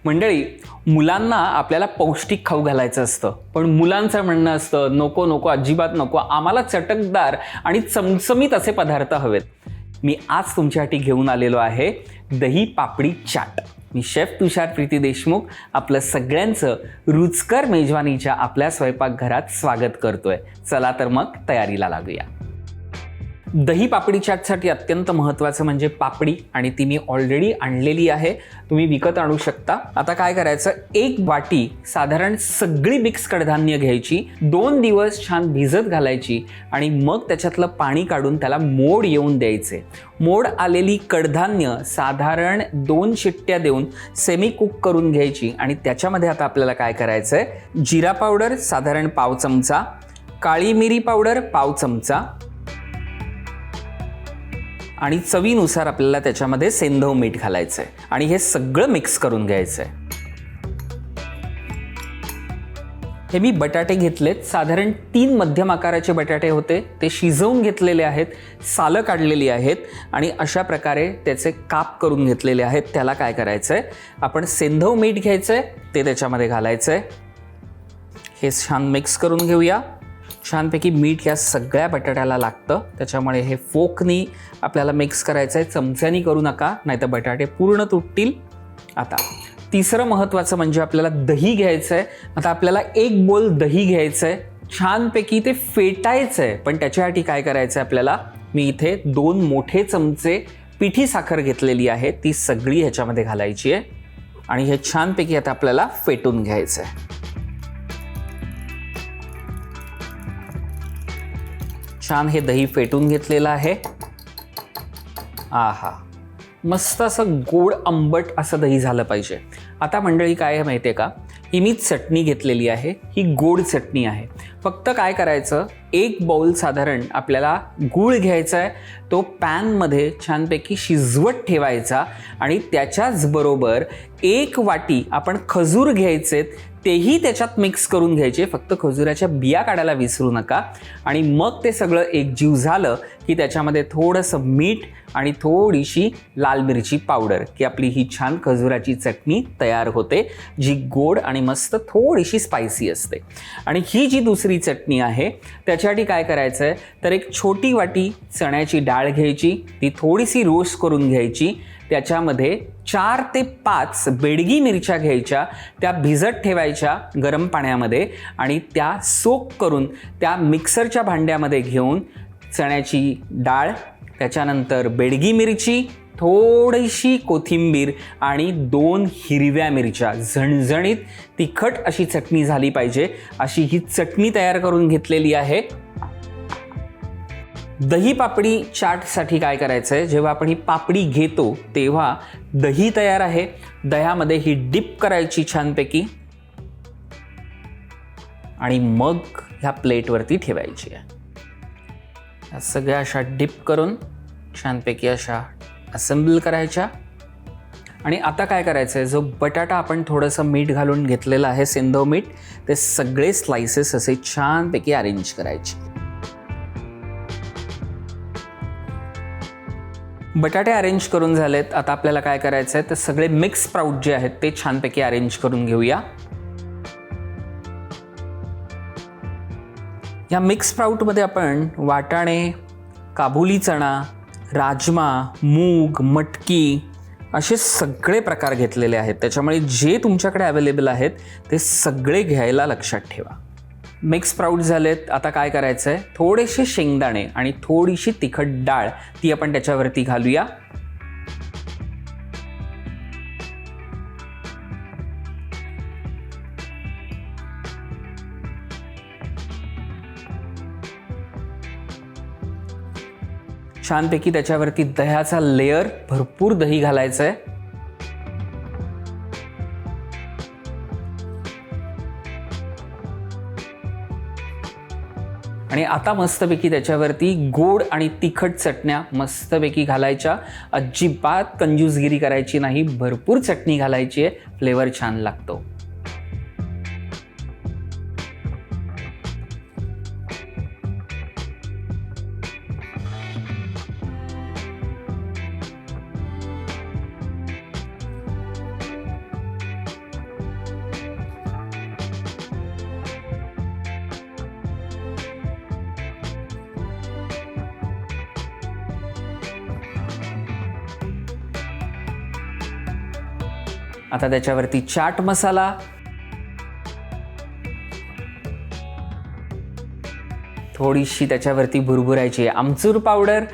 मंडळी, मुलांना आपल्याला पौष्टिक खाऊ घालायचं असतं, पण मुलांचं म्हणणं असतं नको नको, अजिबात नको, आम्हाला चटकदार आणि चमचमीत असे पदार्थ हवेत. मी आज तुमच्यासाठी घेऊन आलेलो आहे दही पापडी चाट. मी शेफ तुषार प्रीती देशमुख आपलं सगळ्यांचं रुचकर मेजवानीच्या आपल्या स्वयंपाकघरात स्वागत करतोय. चला तर मग तयारीला लागूया. दही पापडी चाटसाठी अत्यंत महत्त्वाचं म्हणजे पापडी, आणि ती मी ऑलरेडी आणलेली आहे, तुम्ही विकत आणू शकता. आता काय करायचं, एक वाटी साधारण सगळी मिक्स कडधान्य घ्यायची, 2 दिवस छान भिजत घालायची आणि मग त्याच्यातलं पाणी काढून त्याला मोड येऊन द्यायचे. मोड आलेली कडधान्य साधारण 2 शिट्ट्या देऊन सेमी कुक करून घ्यायची. आणि त्याच्यामध्ये आता आपल्याला काय करायचं आहे, जिरा पावडर साधारण पाव चमचा, काळी मिरी पावडर पाव चमचा आणि चवीनुसार आपल्याला त्याच्यामध्ये सेंधव मीठ घालायचं आहे आणि हे सगळं मिक्स करून घ्यायचं आहे. हे मी बटाटे घेतलेत, साधारण 3 मध्यम आकाराचे बटाटे होते, ते शिजवून घेतलेले आहेत, सालं काढलेली आहेत आणि अशा प्रकारे त्याचे काप करून घेतलेले आहेत. त्याला काय करायचं आहे, आपण सेंधव मीठ घ्यायचं आहे, ते त्याच्यामध्ये घालायचं आहे. हे छान मिक्स करून घेऊया. छानपैकी मीठ या सगळ्या बटाट्याला लागतं, त्याच्यामुळे हे फोकनी आपल्याला मिक्स करायचं आहे, चमच्यानी करू नका, नाहीतर बटाटे पूर्ण तुटतील. आता तिसरं महत्त्वाचं म्हणजे आपल्याला दही घ्यायचं आहे. आता आपल्याला 1 बोल दही घ्यायचं आहे, छानपैकी ते फेटायचं आहे. पण त्याच्यासाठी काय करायचं आहे आपल्याला, मी इथे 2 मोठे चमचे पिठी साखर घेतलेली आहे, ती सगळी ह्याच्यामध्ये घालायची आहे आणि हे छानपैकी आता आपल्याला फेटून घ्यायचं आहे. छान हे दही फेटून घेतलेलं आहे. आहा, मस्त असं गोड आंबट असं दही झालं पाहिजे. आता मंडळी काय आहे माहिती आहे का, ही मी चटणी घेतलेली आहे, ही गोड चटणी आहे. फक्त काय करायचं, 1 बाउल साधारण आपल्याला गूळ घ्यायचा आहे, तो पॅनमध्ये छानपैकी शिजवत ठेवायचा आणि त्याच्याच बरोबर 1 वाटी आपण खजूर घ्यायचेत, तेही त्याच्यात मिक्स करून घ्यायचे. फक्त खजुराच्या बिया काढायला विसरू नका. आणि मग ते सगळं एकजीव झालं की त्याच्यामध्ये थोडंसं मीठ आणि थोडीशी लाल मिरची पावडर, की आपली ही छान खजुराची चटणी तयार होते, जी गोड आणि मस्त थोडीशी स्पायसी असते. आणि ही जी दुसरी चटणी आहे त्याच्यासाठी काय करायचं आहे, तर 1 छोटी वाटी चण्याची डाळ घ्यायची, ती थोडीशी रोस्ट करून घ्यायची. त्याच्यामध्ये 4 ते 5 बेडगी मिरच्या घ्यायच्या, त्या भिजत ठेवायच्या गरम पाण्यामध्ये आणि त्या सोक करून त्या मिक्सरच्या भांड्यामध्ये घेऊन चण्याची डाळ, त्याच्यानंतर बेडगी मिरची, थोडीशी कोथिंबीर आणि 2 हिरव्या मिरच्या, झणझणीत तिखट अशी चटणी झाली पाहिजे, अशी ही चटणी तयार करून घेतलेली आहे. दही पापडी चाटसाठी काय करायचं आहे, जेव्हा आपण ही पापडी घेतो तेव्हा दही तयार आहे, दह्यामध्ये ही डिप करायची छानपैकी आणि मग ह्या प्लेटवरती ठेवायची आहे. या सगळ्या अशा डिप करून छानपैकी अशा असेंबल करायच्या. आणि आता काय करायचं आहे, जो बटाटा आपण थोडंसं मीठ घालून घेतलेलं आहे, सेंधव मीठ, ते सगळे स्लाइसेस असे छानपैकी अरेंज करायचे. बटाटे अरेंज करून झालेत. आता आपल्याला काय करायचं आहे, तर सगळे मिक्स स्प्राउट जे आहेत ते छानपैकी अरेंज करून घेऊया. या मिक्स स्प्राउटमध्ये आपण वाटाणे, काबुली चणा, राजमा, मूग, मटकी असे सगळे प्रकार घेतलेले आहेत. त्याच्यामुळे जे तुमच्याकडे अवेलेबल आहेत ते सगळे घ्यायला लक्षात ठेवा. मिक्स स्प्राउट झालेत. आता काय करायचं आहे, थोडेसे शेंगदाणे आणि थोडीशी तिखट डाळ ती आपण त्याच्यावरती घालूया. छानपैकी त्याच्यावरती दह्याचा लेयर, भरपूर दही घालायचं आहे. आणि आता मस्तपैकी त्याच्यावरती गोड आणि तिखट चटण्या मस्तपैकी घालायच्या. अजिबात कंजूसगिरी करायची नाही, भरपूर चटणी घालायची आहे, फ्लेवर छान लागतो. आता त्याच्यावरती चाट मसाला, थोडीशी त्याच्यावरती भुरभुरायची आमचूर पावडर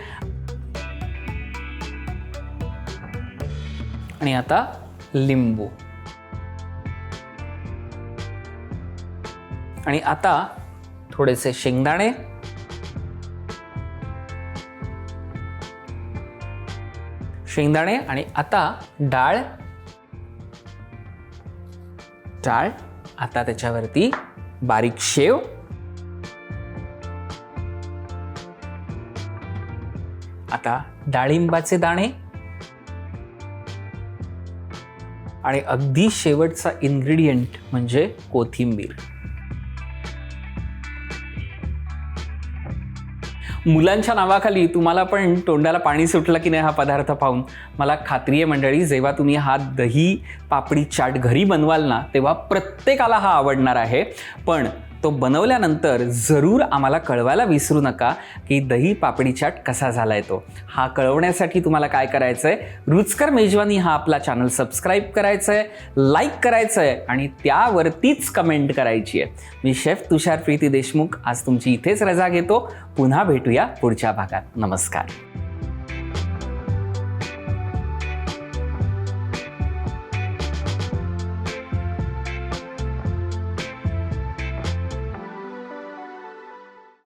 आणि आता लिंबू आणि आता थोडेसे शेंगदाणे, आणि आता डाळ, आता त्याच्यावरती बारीक शेव, आता डाळिंबाचे दाणे आणि अगदी शेवटचा इन्ग्रेडियंट म्हणजे कोथिंबीर. मुलांच्या नावाखाली तुम्हाला पण तोंडाला पाणी सुटलं की नाही हा पदार्थ पाहून? मला खात्री आहे मंडळी, जेव्हा तुम्ही हा दही पापडी चाट घरी बनवाल ना, तेव्हा प्रत्येकाला हा आवडणार आहे. पण तो बनवल्यानंतर जरूर आम्हाला कळवायला विसरू नका की दही पापडी चाट कसा झालाय तो. हा कळवण्यासाठी तुम्हाला काय करायचं आहे, रुचकर मेजवानी हा आपला चॅनल सबस्क्राईब करायचं आहे, लाईक करायचं आहे आणि त्यावरतीच कमेंट करायची आहे. मी शेफ तुषार प्रीती देशमुख आज तुमची इथेच रजा घेतो. पुन्हा भेटूया पुढच्या भागात. नमस्कार.